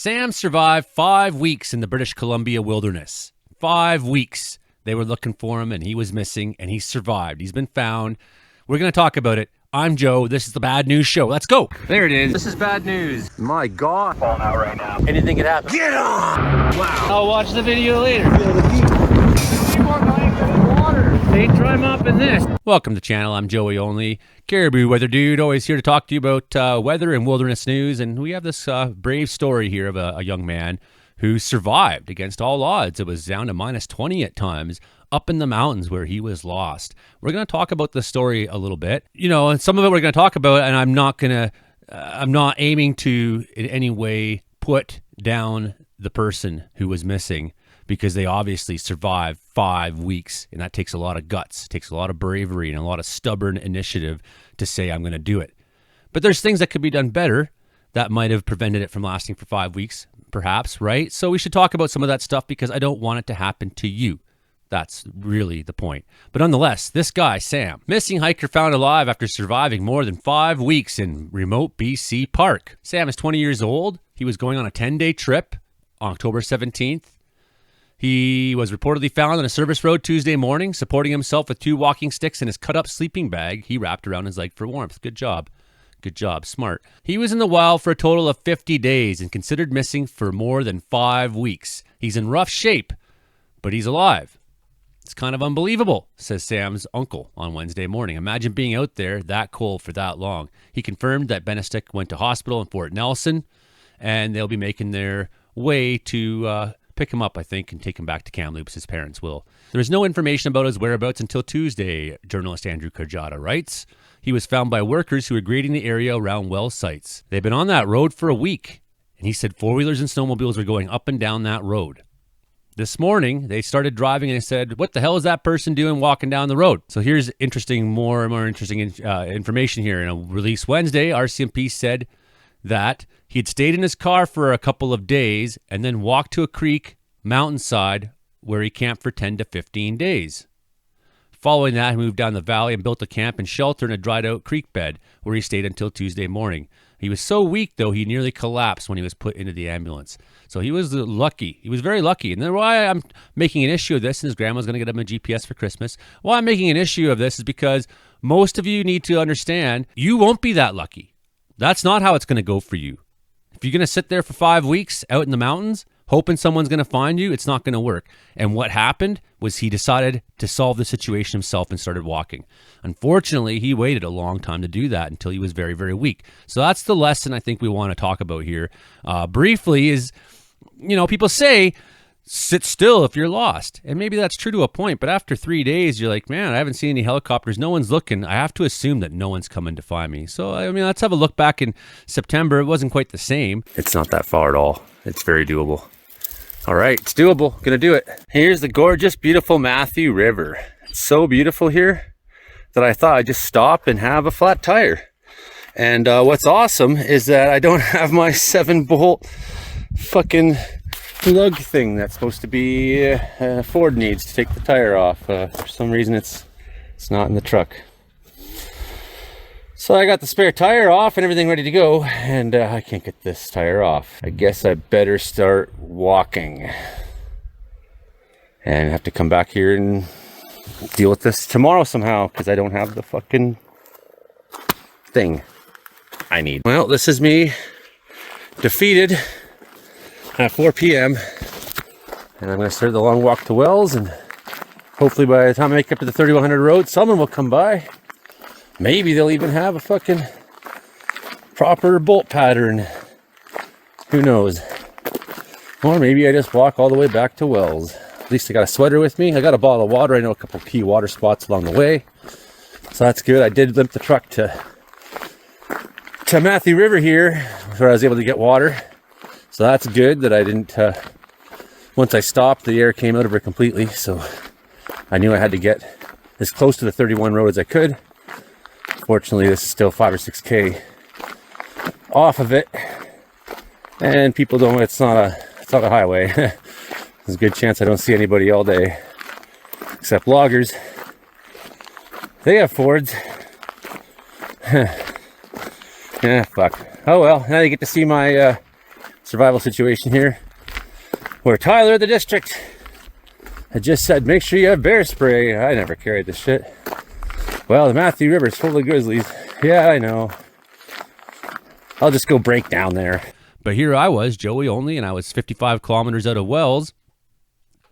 Sam survived 5 weeks in the British Columbia wilderness. 5 weeks. They were looking for him, and he was missing, and he survived. He's been found. We're going to talk about it. I'm Joe. This is the Bad News Show. Let's go. There it is. This is bad news. My God. Falling out right now. Anything could happen. Get on! Wow. I'll watch the video later. They try mopping this. Welcome to the channel. I'm Joey Only, Caribou Weather Dude. Always here to talk to you about weather and wilderness news. And we have this brave story here of a young man who survived against all odds. It was down to minus 20 at times, up in the mountains where he was lost. We're going to talk about the story a little bit. You know, and some of it we're going to talk about, and I'm not aiming to in any way put down the person who was missing, because they obviously survived 5 weeks, and that takes a lot of guts, takes a lot of bravery and a lot of stubborn initiative to say, I'm going to do it. But there's things that could be done better that might have prevented it from lasting for 5 weeks, perhaps, right? So we should talk about some of that stuff because I don't want it to happen to you. That's really the point. But nonetheless, this guy, Sam, missing hiker found alive after surviving more than 5 weeks in remote BC park. Sam is 20 years old. He was going on a 10-day trip on October 17th. He was reportedly found on a service road Tuesday morning, supporting himself with 2 walking sticks and his cut-up sleeping bag he wrapped around his leg for warmth. Good job. Good job. Smart. He was in the wild for a total of 50 days and considered missing for more than 5 weeks. He's in rough shape, but he's alive. It's kind of unbelievable, says Sam's uncle on Wednesday morning. Imagine being out there that cold for that long. He confirmed that Benestick went to hospital in Fort Nelson, and they'll be making their way to pick him up, I think, and take him back to Kamloops. His parents will. There is no information about his whereabouts until Tuesday, journalist Andrew Karjata writes. He was found by workers who were grading the area around well sites. They've been on that road for a week, and he said four-wheelers and snowmobiles were going up and down that road. This morning, they started driving and they said, what the hell is that person doing walking down the road? So here's more interesting information here. In a release Wednesday, RCMP said that he had stayed in his car for a couple of days and then walked to a creek mountainside where he camped for 10 to 15 days. Following that, he moved down the valley and built a camp and shelter in a dried-out creek bed where he stayed until Tuesday morning. He was so weak, though, he nearly collapsed when he was put into the ambulance. So he was lucky. He was very lucky. And then why I'm making an issue of this, and his grandma's going to get him a GPS for Christmas. Why I'm making an issue of this is because most of you need to understand you won't be that lucky. That's not how it's going to go for you. If you're going to sit there for 5 weeks out in the mountains, hoping someone's going to find you, it's not going to work. And what happened was he decided to solve the situation himself and started walking. Unfortunately, he waited a long time to do that until he was very, very weak. So that's the lesson I think we want to talk about here. Briefly is, you know, people say, sit still if you're lost. And maybe that's true to a point, but after 3 days, you're like, man, I haven't seen any helicopters. No one's looking. I have to assume that no one's coming to find me. So, I mean, let's have a look back in September. It wasn't quite the same. It's not that far at all. It's very doable. All right, it's doable. Gonna do it. Here's the gorgeous, beautiful Matthew River. It's so beautiful here that I thought I'd just stop and have a flat tire. And what's awesome is that I don't have my 7-bolt fucking lug thing that's supposed to be Ford needs to take the tire off. For some reason it's not in the truck. So I got the spare tire off and everything ready to go, and I can't get this tire off. I guess I better start walking and have to come back here and deal with this tomorrow somehow, because I don't have the fucking thing I need. Well, this is me defeated at 4 p.m. and I'm going to start the long walk to Wells, and hopefully by the time I make it up to the 3100 road, someone will come by. Maybe they'll even have a fucking proper bolt pattern. Who knows? Or maybe I just walk all the way back to Wells. At least I got a sweater with me. I got a bottle of water. I know a couple key water spots along the way. So that's good. I did limp the truck to Matthew River here, where I was able to get water. So that's good that I didn't... once I stopped, the air came out of her completely. So I knew I had to get as close to the 31 road as I could. Fortunately, this is still 5 or 6K off of it, and people don't. It's not a highway. There's a good chance I don't see anybody all day, except loggers. They have Fords. Yeah, fuck. Oh well. Now you get to see my survival situation here where Tyler, the district, had just said, make sure you have bear spray. I never carried this shit. Well, the Matthew River's full of grizzlies. Yeah, I know. I'll just go break down there. But here I was, Joey only, and I was 55 kilometers out of Wells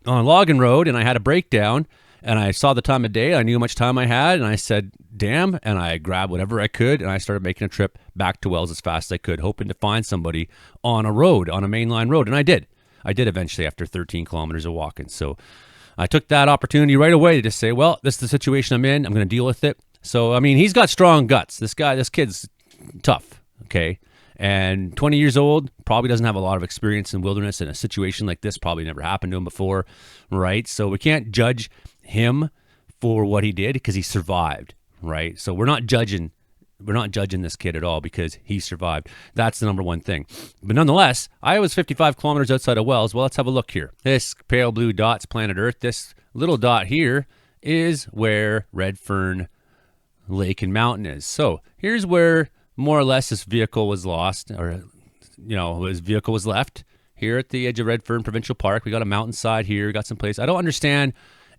on Logan Road, and I had a breakdown, and I saw the time of day. I knew how much time I had, and I said, damn, and I grabbed whatever I could, and I started making a trip back to Wells as fast as I could, hoping to find somebody on a road, on a mainline road, and I did. I did eventually after 13 kilometers of walking. So I took that opportunity right away to just say, well, this is the situation I'm in. I'm going to deal with it. So, I mean, he's got strong guts. This kid's tough, okay? And 20 years old, probably doesn't have a lot of experience in wilderness, and a situation like this probably never happened to him before, right? So we can't judge him for what he did because he survived, right? So we're not judging this kid at all because he survived. That's the number one thing. But nonetheless, I was 55 kilometers outside of Wells. Well, let's have a look here. This pale blue dot's planet Earth. This little dot here is where Redfern Lake and Mountain is. So here's where more or less this vehicle was lost, or, his vehicle was left here at the edge of Redfern Provincial Park. We got a mountainside here. We got some place. I don't understand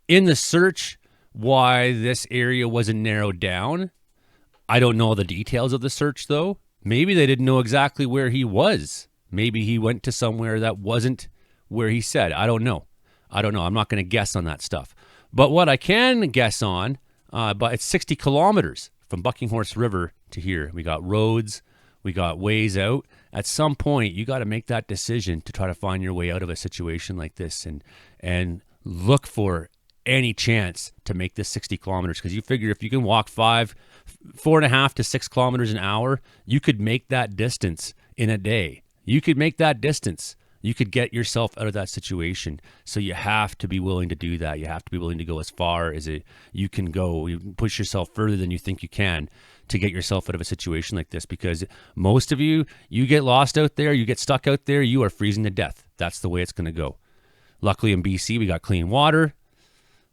in the search why this area wasn't narrowed down. I don't know the details of the search, though. Maybe they didn't know exactly where he was. Maybe he went to somewhere that wasn't where he said. I don't know. I'm not going to guess on that stuff. But what I can guess on, but it's 60 kilometers from Buckinghorse River to here. We got roads. We got ways out. At some point, you got to make that decision to try to find your way out of a situation like this and look for any chance to make this 60 kilometers, because you figure if you can walk 4.5 to 6 kilometers an hour, you could make that distance in a day. You could make that distance. You could get yourself out of that situation. So you have to be willing to do that. You have to be willing to go as far as you can go. You push yourself further than you think you can to get yourself out of a situation like this, because most of you get lost out there, you get stuck out there, you are freezing to death. That's the way it's going to go. Luckily in BC, we got clean water.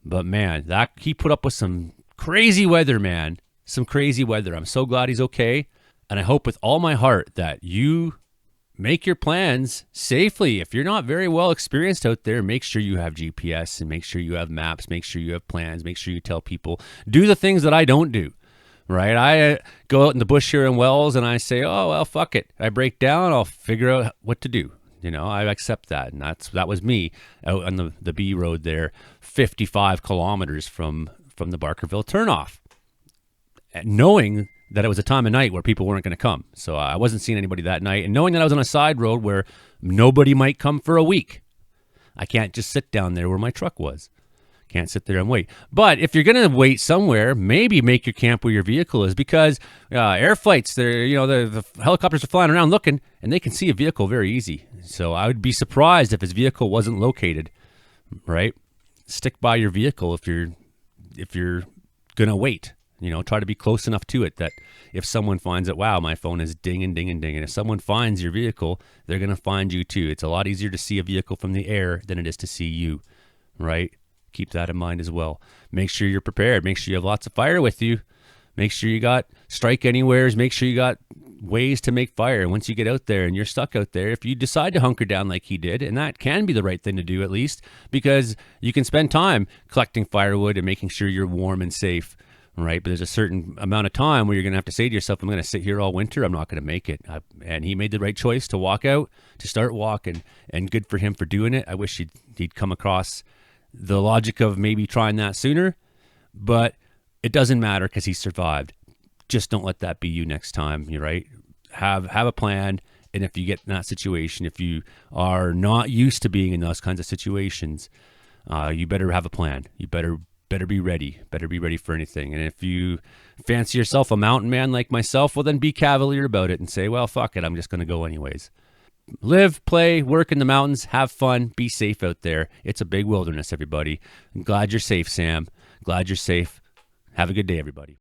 But man, he put up with some crazy weather, man. Some crazy weather. I'm so glad he's okay. And I hope with all my heart that you make your plans safely. If you're not very well experienced out there, make sure you have GPS and make sure you have maps, make sure you have plans, make sure you tell people. Do the things that I don't do, right? I go out in the bush here in Wells and I say, oh, well, fuck it. I break down, I'll figure out what to do. I accept that. And that was me out on the B road there, 55 kilometers from the Barkerville turnoff, knowing that it was a time of night where people weren't going to come. So I wasn't seeing anybody that night. And knowing that I was on a side road where nobody might come for a week, I can't just sit down there where my truck was. Can't sit there and wait. But if you're going to wait somewhere, maybe make your camp where your vehicle is, because air flights, the helicopters are flying around looking, and they can see a vehicle very easy. So I would be surprised if his vehicle wasn't located, right? Stick by your vehicle if you're going to wait. Try to be close enough to it that if someone finds it, wow, my phone is dinging, dinging, dinging. If someone finds your vehicle, they're going to find you too. It's a lot easier to see a vehicle from the air than it is to see you, right? Keep that in mind as well. Make sure you're prepared. Make sure you have lots of fire with you. Make sure you got strike anywheres. Make sure you got ways to make fire. Once you get out there and you're stuck out there, if you decide to hunker down like he did, and that can be the right thing to do at least, because you can spend time collecting firewood and making sure you're warm and safe, right? But there's a certain amount of time where you're going to have to say to yourself, I'm going to sit here all winter. I'm not going to make it. And he made the right choice to walk out, to start walking, and good for him for doing it. I wish he'd come across the logic of maybe trying that sooner, but it doesn't matter because he survived. Just don't let that be you next time. You're right. Have a plan. And if you get in that situation, if you are not used to being in those kinds of situations, you better have a plan. You better be ready. Better be ready for anything. And if you fancy yourself a mountain man like myself, well, then be cavalier about it and say, well, fuck it. I'm just going to go anyways. Live, play, work in the mountains, have fun, be safe out there. It's a big wilderness, everybody. I'm glad you're safe, Sam. Glad you're safe. Have a good day, everybody.